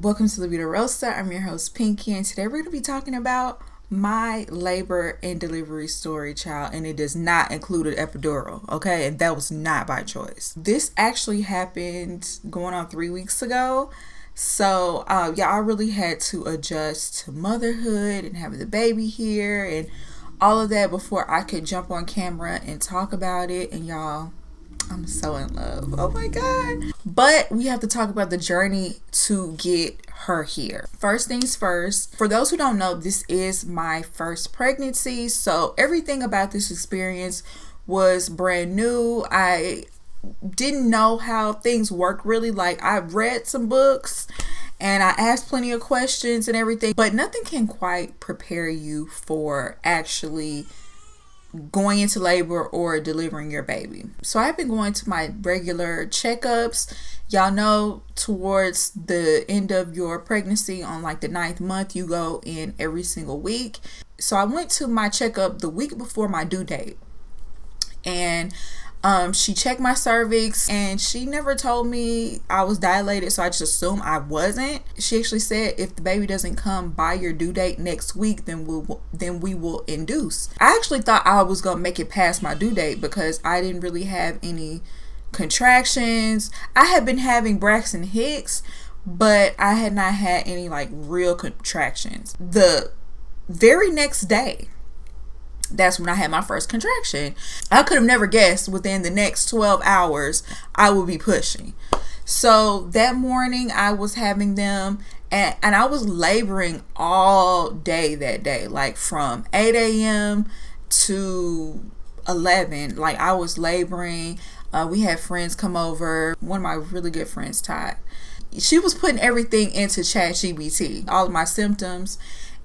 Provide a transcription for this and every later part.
Welcome to the Vida Rosa. I'm your host Pinky, and today we're going to be talking about my labor and delivery story, child, and it does not include an epidural, okay? And that was not by choice. This actually happened going on 3 weeks ago. So, I really had to adjust to motherhood and having the baby here and all of that before I could jump on camera and talk about it. And y'all, I'm so in love. Oh my God. But we have to talk about the journey to get her here. First things first, for those who don't know, this is my first pregnancy. So everything about this experience was brand new. I didn't know how things work really. Like, I read some books and I asked plenty of questions and everything, but nothing can quite prepare you for actually going into labor or delivering your baby. So I've been going to my regular checkups. Y'all know towards the end of your pregnancy, on like the 9th month, you go in every single week. So I went to my checkup the week before my due date, and she checked my cervix and she never told me I was dilated, so I just assumed I wasn't. She actually said if the baby doesn't come by your due date next week, then we will induce. I actually thought I was gonna make it past my due date because I didn't really have any contractions. I had been having Braxton Hicks, but I had not had any like real contractions. The very next day, that's when I had my first contraction. I could have never guessed within the next 12 hours I would be pushing. So that morning I was having them, and I was laboring all day that day, like from 8 a.m. to 11. Like, I was laboring. We had friends come over. One of my really good friends, Todd, she was putting everything into ChatGPT, all of my symptoms.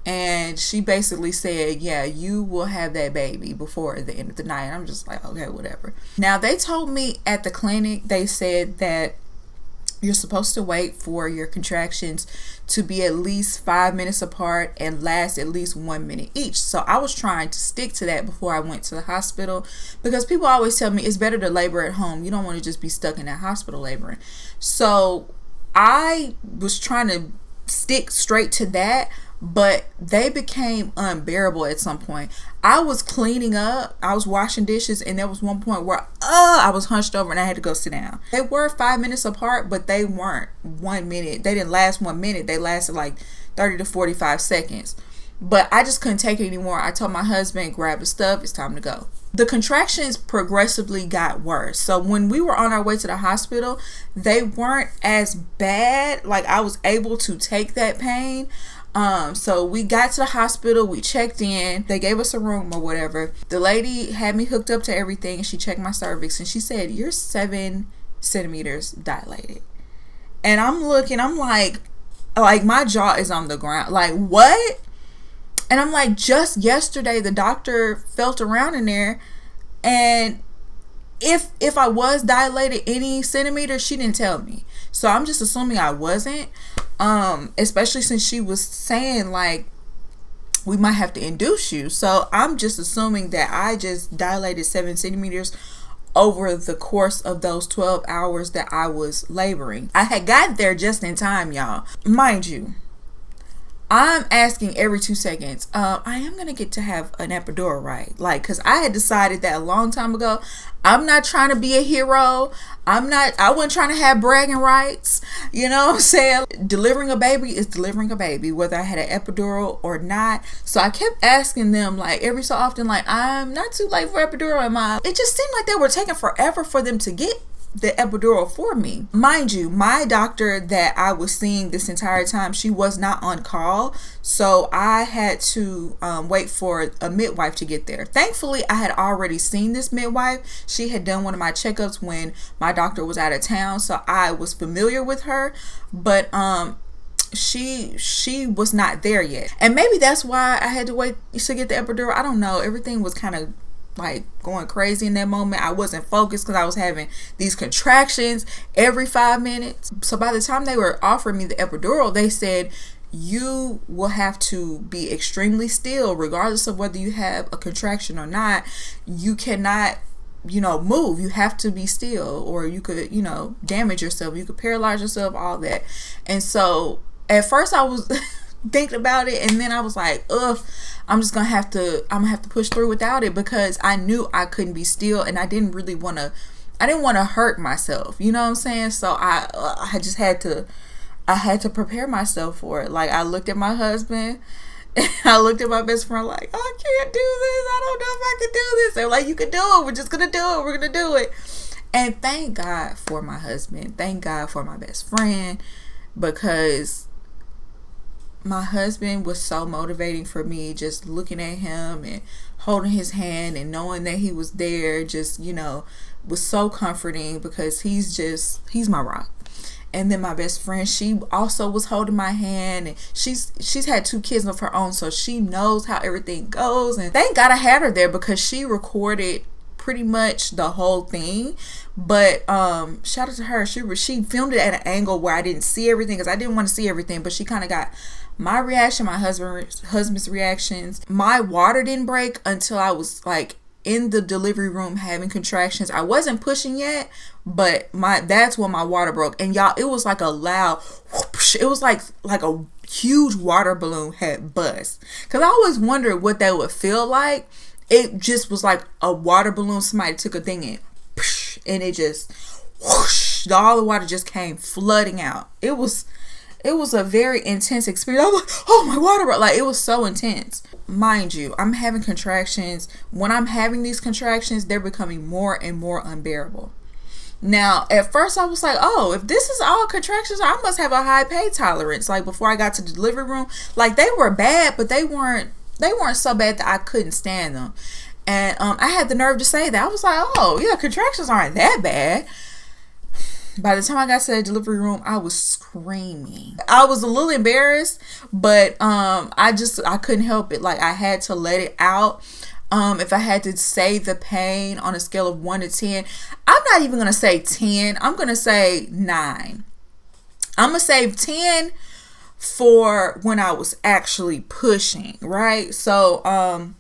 And she basically said, yeah, you will have that baby before the end of the night. And I'm just like, okay, whatever. Now, they told me at the clinic, they said that you're supposed to wait for your contractions to be at least 5 minutes apart and last at least 1 minute each. So I was trying to stick to that before I went to the hospital, because people always tell me it's better to labor at home. You don't want to just be stuck in that hospital laboring. So I was trying to stick straight to that, but they became unbearable at some point. I was cleaning up, I was washing dishes, and there was one point where I was hunched over and I had to go sit down. They were 5 minutes apart, but they weren't 1 minute. They didn't last 1 minute. They lasted like 30 to 45 seconds. But I just couldn't take it anymore. I told my husband, grab the stuff, it's time to go. The contractions progressively got worse. So when we were on our way to the hospital, they weren't as bad. Like, I was able to take that pain. So we got to the hospital, we checked in, they gave us a room or whatever. The lady had me hooked up to everything, and she checked my cervix, and she said, you're 7 centimeters dilated. And I'm looking, I'm like my jaw is on the ground. Like, what? And I'm like, just yesterday the doctor felt around in there, and if I was dilated any centimeters, she didn't tell me. So I'm just assuming I wasn't. Especially since she was saying like we might have to induce you. So I'm just assuming that I just dilated 7 centimeters over the course of those 12 hours that I was laboring. I had gotten there just in time, y'all. Mind you, I'm asking every 2 seconds, I am going to get to have an epidural, right? Like, because I had decided that a long time ago. I'm not trying to be a hero. I wasn't trying to have bragging rights. You know what I'm saying? Delivering a baby is delivering a baby, whether I had an epidural or not. So I kept asking them, like, every so often, like, I'm not too late for epidural, am I? It just seemed like they were taking forever for them to get the epidural for me. Mind you, my doctor that I was seeing this entire time, she was not on call, so I had to wait for a midwife to get there. Thankfully, I had already seen this midwife. She had done one of my checkups when my doctor was out of town, so I was familiar with her, but she was not there yet. And maybe that's why I had to wait to get the epidural. I don't know. Everything was kind of like going crazy in that moment. I wasn't focused because I was having these contractions every 5 minutes. So by the time they were offering me the epidural, they said, you will have to be extremely still regardless of whether you have a contraction or not. You cannot move. You have to be still, or you could damage yourself. You could paralyze yourself, all that. And so at first I was thinking about it, and then I was like, ugh, I'm gonna have to push through without it, because I knew I couldn't be still, and I didn't want to hurt myself, you know what I'm saying? So I just had to prepare myself for it. Like, I looked at my husband and I looked at my best friend like, I can't do this, I don't know if I can do this. They're like, you can do it, we're just gonna do it, we're gonna do it. And thank God for my husband, thank God for my best friend, because my husband was so motivating for me. Just looking at him and holding his hand and knowing that he was there, just, you know, was so comforting, because he's my rock. And then my best friend, she also was holding my hand, and she's had 2 kids of her own, so she knows how everything goes. And thank God I had her there, because she recorded pretty much the whole thing. But shout out to her. She filmed it at an angle where I didn't see everything, because I didn't want to see everything, but she kind of got my reaction, my husband's reactions. My water didn't break until I was like in the delivery room having contractions. I wasn't pushing yet, but that's when my water broke. And y'all, it was like a loud whoosh. It was like a huge water balloon had bust. Because I always wondered what that would feel like. It just was like a water balloon. Somebody took a thing and it just whoosh, all the water just came flooding out. It was a very intense experience. I was like, oh, my water broke. Like, it was so intense. Mind you, I'm having contractions. When I'm having these contractions, they're becoming more and more unbearable. Now, at first I was like, oh, if this is all contractions, I must have a high pain tolerance. Like, before I got to the delivery room, like, they were bad, but they weren't so bad that I couldn't stand them. And I had the nerve to say that. I was like, oh, yeah, contractions aren't that bad. By the time I got to the delivery room, I was screaming. I was a little embarrassed, but I couldn't help it. Like, I had to let it out. If I had to say the pain on a scale of 1 to 10, I'm not even going to say 10. I'm going to say 9. I'm going to say 10 for when I was actually pushing, right? So,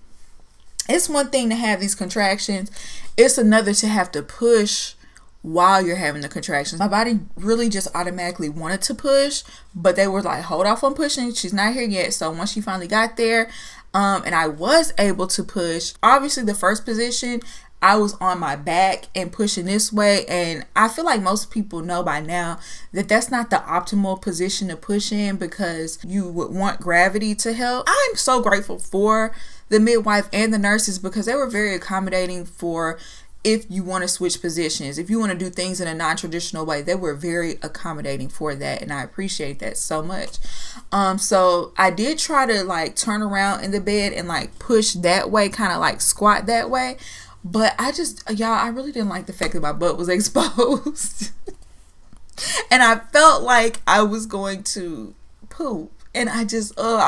it's one thing to have these contractions. It's another to have to push while you're having the contractions. My body really just automatically wanted to push, but they were like, hold off on pushing. She's not here yet. So once she finally got there, and I was able to push, obviously the first position, I was on my back and pushing this way. And I feel like most people know by now that that's not the optimal position to push in, because you would want gravity to help. I'm so grateful for the midwife and the nurses, because they were very accommodating for if you want to switch positions, if you want to do things in a non-traditional way. They were very accommodating for that, and I appreciate that so much. So I did try to like turn around in the bed and like push that way, kind of like squat that way, but I really didn't like the fact that my butt was exposed. And I felt like I was going to poop, and I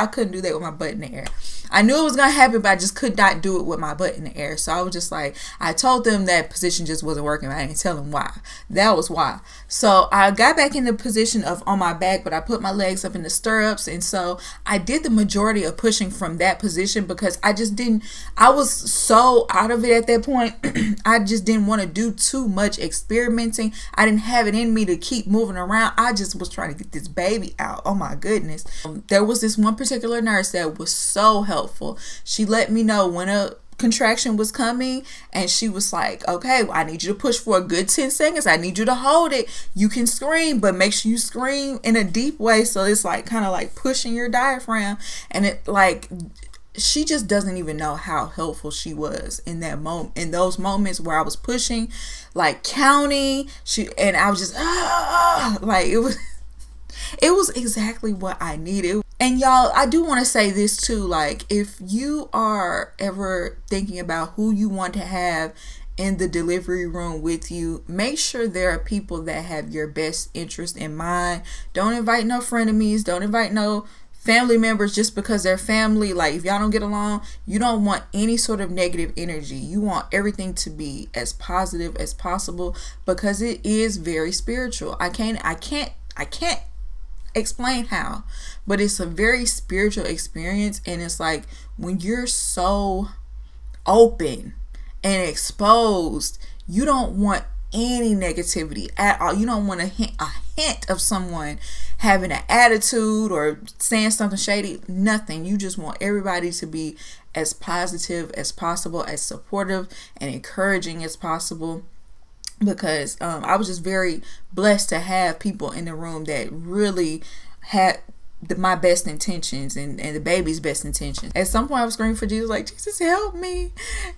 couldn't do that with my butt in the air. I knew it was going to happen, but I just could not do it with my butt in the air. So I was just like, I told them that position just wasn't working. I didn't tell them why. That was why. So I got back in the position of on my back, but I put my legs up in the stirrups. And so I did the majority of pushing from that position, because I was so out of it at that point. I just didn't want to do too much experimenting. I didn't have it in me to keep moving around. I just was trying to get this baby out. Oh my goodness. There was this one particular nurse that was so helpful. She let me know when a contraction was coming, and she was like, okay, I need you to push for a good 10 seconds. I need you to hold it. You can scream, but make sure you scream in a deep way, so it's like kind of like pushing your diaphragm. And it like, she just doesn't even know how helpful she was in that moment, in those moments where I was pushing, like counting. And I was just like, it was exactly what I needed. And y'all, I do want to say this too, like, if you are ever thinking about who you want to have in the delivery room with you, make sure there are people that have your best interest in mind. Don't invite no frenemies. Don't invite no family members just because they're family. Like, if y'all don't get along, you don't want any sort of negative energy. You want everything to be as positive as possible, because it is very spiritual. I can't explain how, but it's a very spiritual experience. And it's like, when you're so open and exposed, you don't want any negativity at all. You don't want a hint of someone having an attitude or saying something shady. Nothing. You just want everybody to be as positive as possible, as supportive and encouraging as possible. Because I was just very blessed to have people in the room that really had my best intentions and the baby's best intentions. At some point I was screaming for Jesus, like, Jesus, help me.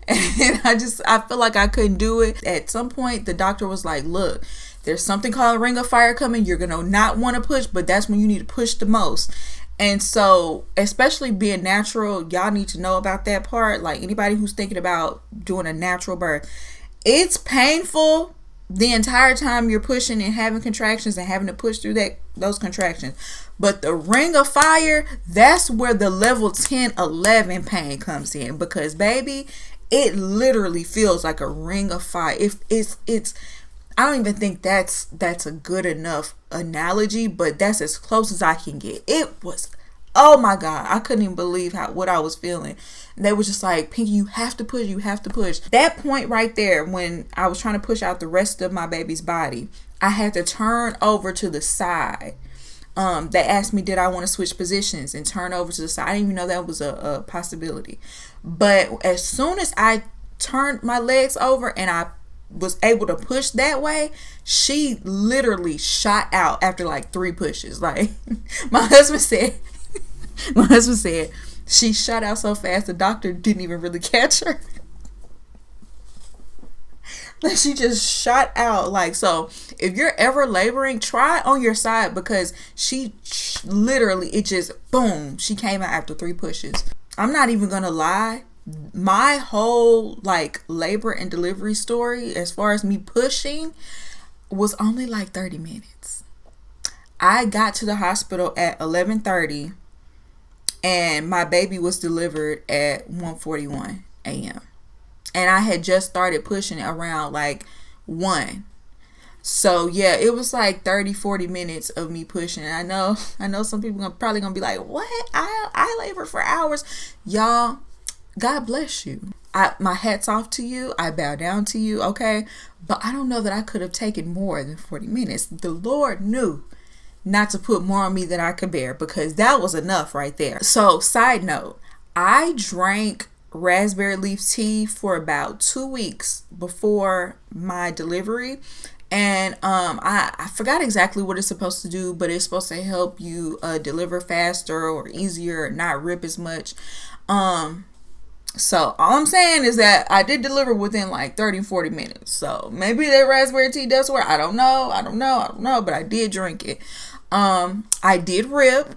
And I feel like I couldn't do it. At some point the doctor was like, look, there's something called a ring of fire coming. You're gonna not want to push, but that's when you need to push the most. And so, especially being natural, y'all need to know about that part. Like, anybody who's thinking about doing a natural birth, it's painful the entire time you're pushing and having contractions and having to push through those contractions. But the ring of fire, that's where the level 10, 11 pain comes in. Because, baby, it literally feels like a ring of fire. It's I don't even think that's a good enough analogy, but that's as close as I can get. It was, oh my God, I couldn't even believe what I was feeling. They were just like, Pinky, you have to push, you have to push. That point right there, when I was trying to push out the rest of my baby's body, I had to turn over to the side. They asked me, did I want to switch positions and turn over to the side? I didn't even know that was a possibility. But as soon as I turned my legs over and I was able to push that way, she literally shot out after like 3 pushes. Like, my husband said she shot out so fast the doctor didn't even really catch her. Like, she just shot out. Like, so if you're ever laboring, try on your side, because she literally, it just boom, she came out after 3 pushes. I'm not even gonna lie, my whole like labor and delivery story, as far as me pushing, was only like 30 minutes. I got to the hospital at 11:30 and my baby was delivered at 1:41 a.m. and I had just started pushing around like 1. So yeah, it was like 30-40 minutes of me pushing. And I know some people probably gonna be like, what? I labored for hours. Y'all, God bless you. My hat's off to you. I bow down to you, okay? But I don't know that I could have taken more than 40 minutes. The Lord knew not to put more on me than I could bear, because that was enough right there. So, side note, I drank raspberry leaf tea for about 2 weeks before my delivery. And I forgot exactly what it's supposed to do, but it's supposed to help you deliver faster or easier, or not rip as much. So all I'm saying is that I did deliver within like 30-40 minutes. So maybe that raspberry tea does work. I don't know, but I did drink it. I did rip.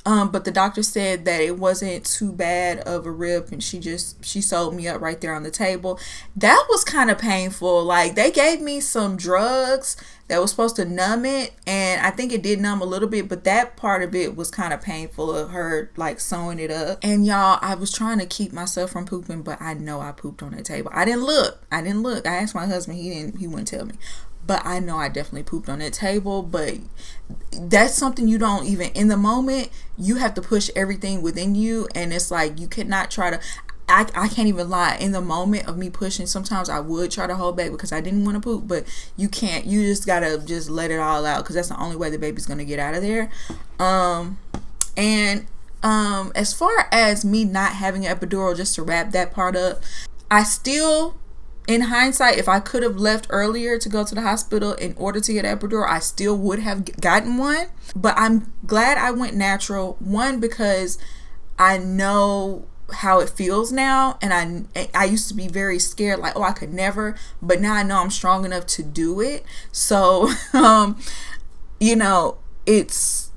But the doctor said that it wasn't too bad of a rip, and she sewed me up right there on the table. That was kind of painful. Like, they gave me some drugs that was supposed to numb it, and I think it did numb a little bit, but that part of it was kind of painful, of her like sewing it up. And y'all, I was trying to keep myself from pooping, but I know I pooped on that table. I didn't look. I asked my husband, he wouldn't tell me. But I know I definitely pooped on that table. But that's something you don't even, in the moment, you have to push everything within you. And it's like, you cannot try to, I can't even lie. In the moment of me pushing, sometimes I would try to hold back because I didn't want to poop. But you can't. You just got to just let it all out, because that's the only way the baby's going to get out of there. As far as me not having an epidural, just to wrap that part up, I still, in hindsight, if I could have left earlier to go to the hospital in order to get an epidural, I still would have gotten one. But I'm glad I went natural. One, because I know how it feels now, and I used to be very scared, like, oh, I could never, but now I know I'm strong enough to do it. So it's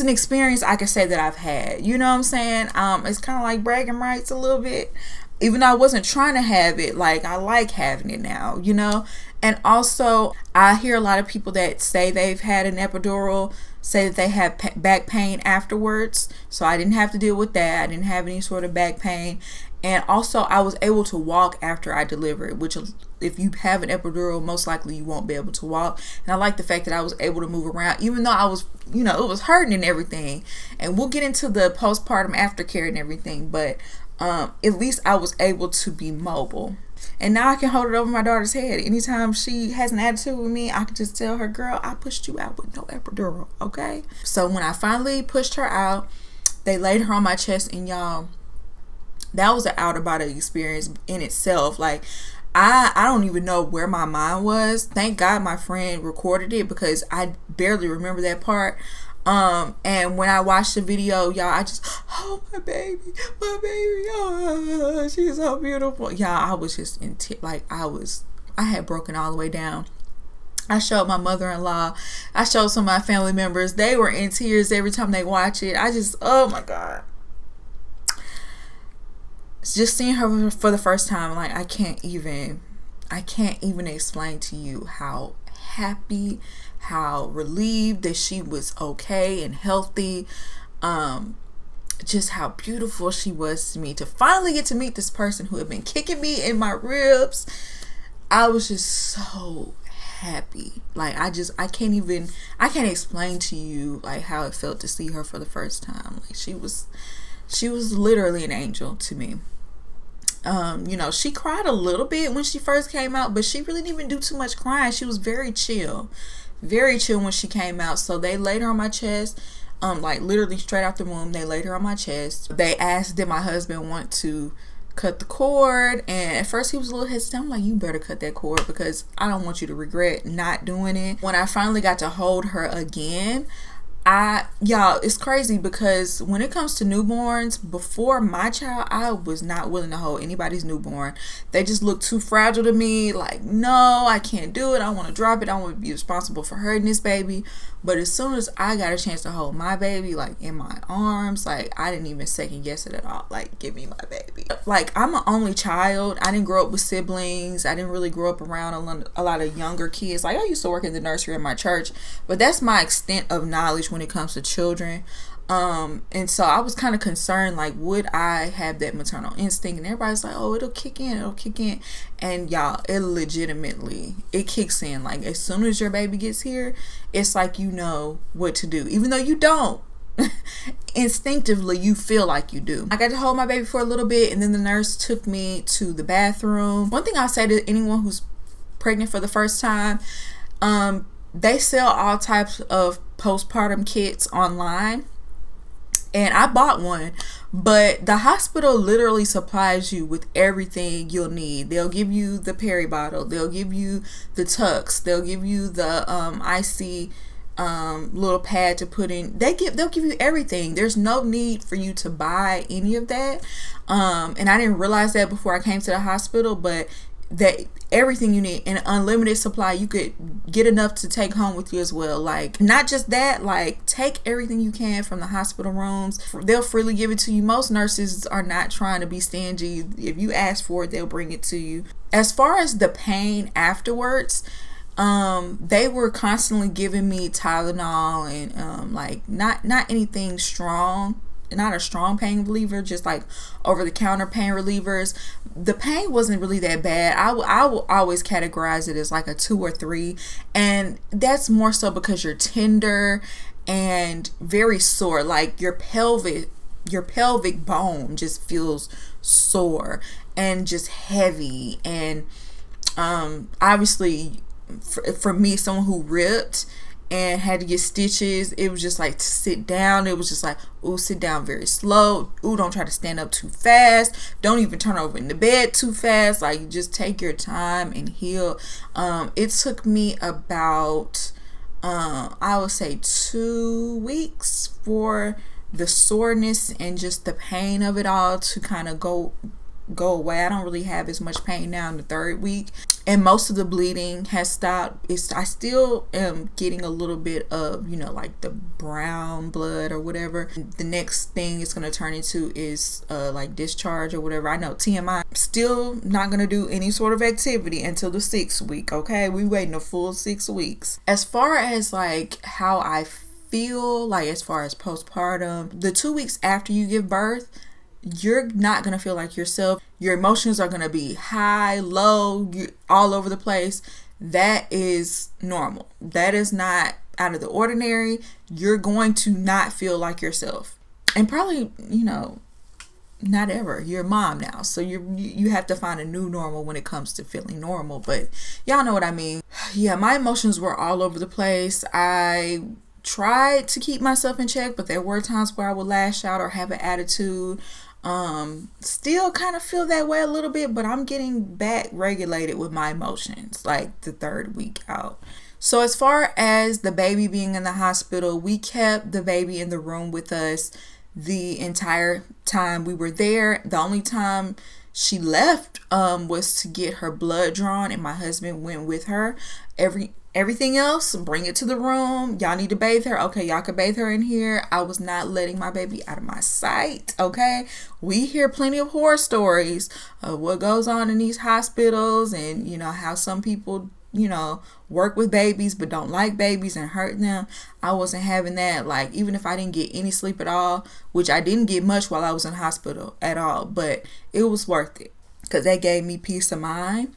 an experience I can say that I've had. You know what I'm saying? It's kind of like bragging rights a little bit. Even though I wasn't trying to have it, like, I like having it now, you know? And also, I hear a lot of people that say they've had an epidural say that they have back pain afterwards. So I didn't have to deal with that. I didn't have any sort of back pain. And also, I was able to walk after I delivered, which, if you have an epidural, most likely you won't be able to walk. And I like the fact that I was able to move around, even though I was, it was hurting and everything. And we'll get into the postpartum aftercare and everything, but at least I was able to be mobile. And now I can hold it over my daughter's head. Anytime she has an attitude with me, I can just tell her, girl, I pushed you out with no epidural, okay? So when I finally pushed her out, they laid her on my chest, and y'all, that was an out of body experience in itself. Like, I don't even know where my mind was. Thank God my friend recorded it, because I barely remember that part. And when I watched the video, y'all, I just, oh, my baby, oh, she's so beautiful. Y'all, I was just in I had broken all the way down. I showed my mother-in-law, I showed some of my family members. They were in tears every time they watch it. I just, oh my God. Just seeing her for the first time, like, I can't even explain to you how happy, how relieved that she was okay and healthy, just how beautiful she was to me. To finally get to meet this person who had been kicking me in my ribs, I was just so happy. Like, I can't explain to you like how it felt to see her for the first time. Like, she was literally an angel to me. She cried a little bit when she first came out, but she really didn't even do too much crying. She was very chill when she came out. So they laid her on my chest, like literally straight out the womb. They laid her on my chest. They asked, did my husband want to cut the cord? And at first he was a little hesitant. I'm like, you better cut that cord, because I don't want you to regret not doing it. When I finally got to hold her again, y'all, it's crazy, because when it comes to newborns, before my child, I was not willing to hold anybody's newborn. They just looked too fragile to me. Like, no, I can't do it. I want to drop it. I want to be responsible for hurting this baby. But as soon as I got a chance to hold my baby, like, in my arms, like, I didn't even second guess it at all. Like, give me my baby. Like, I'm an only child. I didn't grow up with siblings. I didn't really grow up around a lot of younger kids. Like, I used to work in the nursery in my church, but that's my extent of knowledge when it comes to children. And so I was kind of concerned, like, would I have that maternal instinct? And everybody's like, oh, it'll kick in. And y'all, it kicks in. Like, as soon as your baby gets here, it's like, you know what to do, even though you don't. Instinctively, you feel like you do. I got to hold my baby for a little bit, and then the nurse took me to the bathroom. One thing I'll say to anyone who's pregnant for the first time, they sell all types of postpartum kits online, and I bought one, but the hospital literally supplies you with everything you'll need. They'll give you the peri bottle, they'll give you the tux, they'll give you the icy little pad to put in. They'll give you everything. There's no need for you to buy any of that. And I didn't realize that before I came to the hospital, but that everything you need in an unlimited supply, you could get enough to take home with you as well. Like, not just that, like, take everything you can from the hospital rooms. They'll freely give it to you. Most nurses are not trying to be stingy. If you ask for it, they'll bring it to you. As far as the pain afterwards, they were constantly giving me Tylenol and like not anything strong, not a strong pain reliever, just like over-the-counter pain relievers. The pain wasn't really that bad. I will always categorize it as like a 2 or 3, and that's more so because you're tender and very sore. Like, your pelvic bone just feels sore and just heavy. And obviously for me, someone who ripped and had to get stitches, it was just like, to sit down, it was just like, ooh, sit down very slow. Ooh, don't try to stand up too fast. Don't even turn over in the bed too fast. Like, just take your time and heal. It took me about I would say 2 weeks for the soreness and just the pain of it all to kind of go away. I don't really have as much pain now in the 3rd week, and most of the bleeding has stopped. I still am getting a little bit of, like the brown blood or whatever. The next thing it's going to turn into is like discharge or whatever. I know, TMI. Still not going to do any sort of activity until the 6th week. Okay, we waiting a full 6 weeks. As far as like how I feel, like as far as postpartum, the 2 weeks after you give birth, you're not going to feel like yourself. Your emotions are going to be high, low, all over the place. That is normal. That is not out of the ordinary. You're going to not feel like yourself. And probably, not ever. You're a mom now, so you have to find a new normal when it comes to feeling normal. But y'all know what I mean. Yeah, my emotions were all over the place. I tried to keep myself in check, but there were times where I would lash out or have an attitude. Still kind of feel that way a little bit, but I'm getting back regulated with my emotions like the 3rd week out. So as far as the baby being in the hospital, we kept the baby in the room with us the entire time we were there. The only time she left was to get her blood drawn, and my husband went with her. Everything else, bring it to the room. Y'all need to bathe her. Okay, y'all can bathe her in here. I was not letting my baby out of my sight. Okay, we hear plenty of horror stories of what goes on in these hospitals, and you know how some people, you know, work with babies but don't like babies and hurt them. I wasn't having that. Like, even if I didn't get any sleep at all, which I didn't get much while I was in hospital at all, but it was worth it because that gave me peace of mind.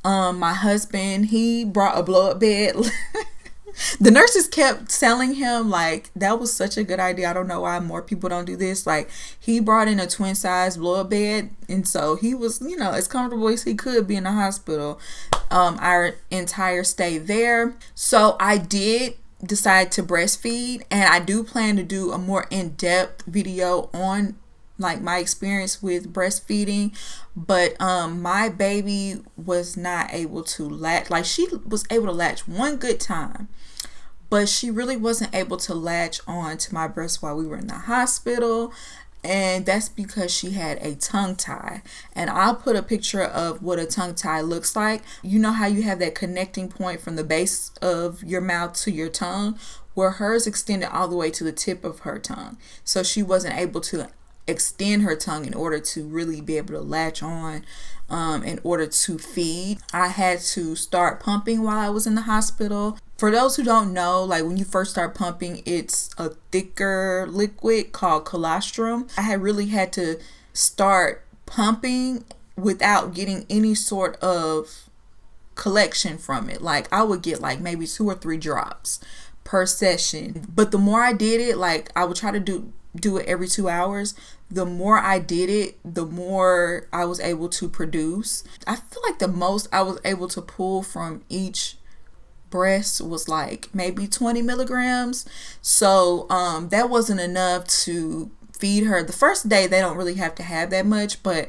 My husband, he brought a blow up bed. The nurses kept telling him like that was such a good idea. I don't know why more people don't do this. Like, he brought in a twin size blow up bed, and so he was, you know, as comfortable as he could be in the hospital our entire stay there. So I did decide to breastfeed, and I do plan to do a more in-depth video on like my experience with breastfeeding. But my baby was not able to latch. Like, she was able to latch one good time, but she really wasn't able to latch on to my breast while we were in the hospital. And that's because she had a tongue tie. And I'll put a picture of what a tongue tie looks like. You know how you have that connecting point from the base of your mouth to your tongue? Where hers extended all the way to the tip of her tongue. So she wasn't able to extend her tongue in order to really be able to latch on in order to feed. I had to start pumping while I was in the hospital. For those who don't know, like when you first start pumping, it's a thicker liquid called colostrum. I had really had to start pumping without getting any sort of collection from it. Like, I would get like maybe 2 or 3 drops per session. But the more I did it, like I would try to do it every 2 hours. The more I did it, the more I was able to produce. I feel like the most I was able to pull from each breast was like maybe 20 milligrams. So that wasn't enough to feed her. The first day they don't really have to have that much, but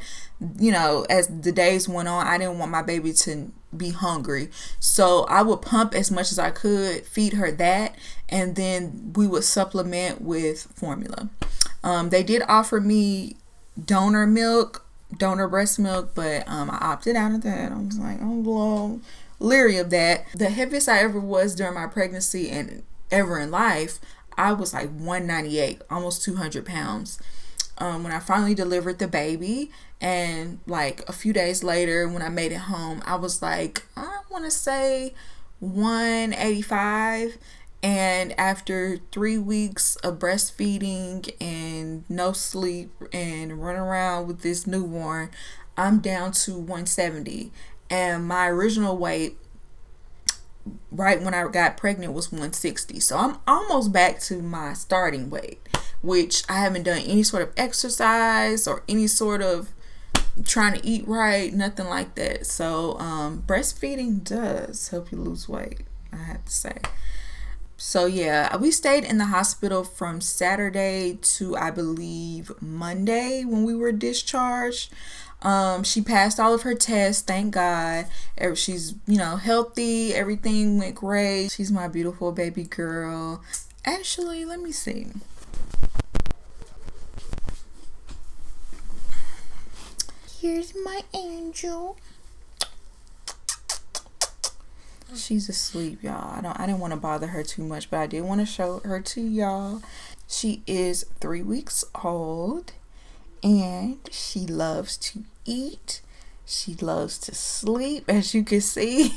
you know, as the days went on, I didn't want my baby to be hungry, so I would pump as much as I could, feed her that, and then we would supplement with formula. They did offer me donor breast milk, but I opted out of that. I was like, I'm a little leery of that. The heaviest I ever was during my pregnancy and ever in life, I was like 198, almost 200 pounds. When I finally delivered the baby, and like a few days later when I made it home, I was like, I want to say 185. And after 3 weeks of breastfeeding and no sleep and running around with this newborn, I'm down to 170. And my original weight right when I got pregnant was 160. So I'm almost back to my starting weight, which I haven't done any sort of exercise or any sort of trying to eat right, nothing like that. So breastfeeding does help you lose weight, I have to say. So yeah, we stayed in the hospital from Saturday to, I believe, Monday when we were discharged. She passed all of her tests, thank God. She's, you know, healthy. Everything went great. She's my beautiful baby girl. Actually, let me see. Here's my angel. She's asleep, y'all. I didn't want to bother her too much, but I did want to show her to y'all. She is 3 weeks old, and she loves to eat. She loves to sleep, as you can see.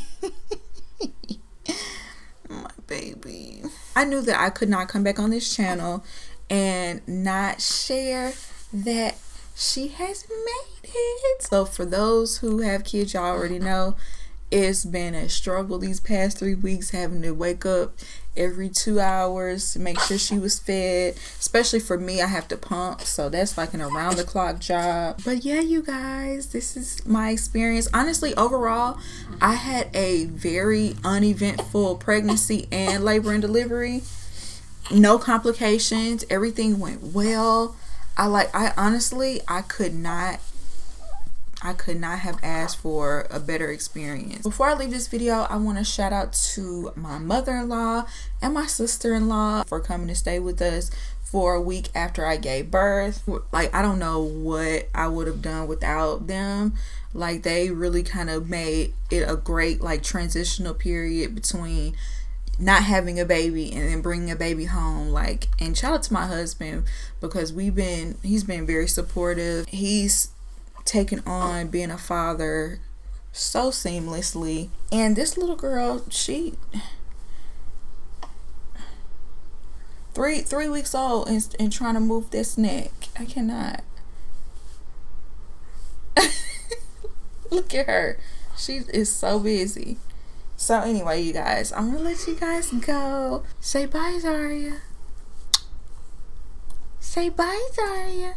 My baby. I knew that I could not come back on this channel and not share that she has made it. So for those who have kids, y'all already know, It's been a struggle these past 3 weeks, having to wake up every 2 hours to make sure she was fed. Especially for me, I have to pump, so that's like an around the clock job. But yeah, you guys, this is my experience. Honestly, overall, I had a very uneventful pregnancy and labor and delivery. No complications. Everything went well. I honestly could not have asked for a better experience. Before I leave this video, I want to shout out to my mother-in-law and my sister-in-law for coming to stay with us for a week after I gave birth. Like, I don't know what I would have done without them. Like, they really kind of made it a great like transitional period between not having a baby and then bringing a baby home. Like, and shout out to my husband, because he's been very supportive. He's taken on being a father so seamlessly. And this little girl, she 3 weeks old and trying to move this neck. I cannot. Look at her. She is so busy. So anyway, you guys, I'm gonna let you guys go. Say bye, Zaria. Say bye, Zaria.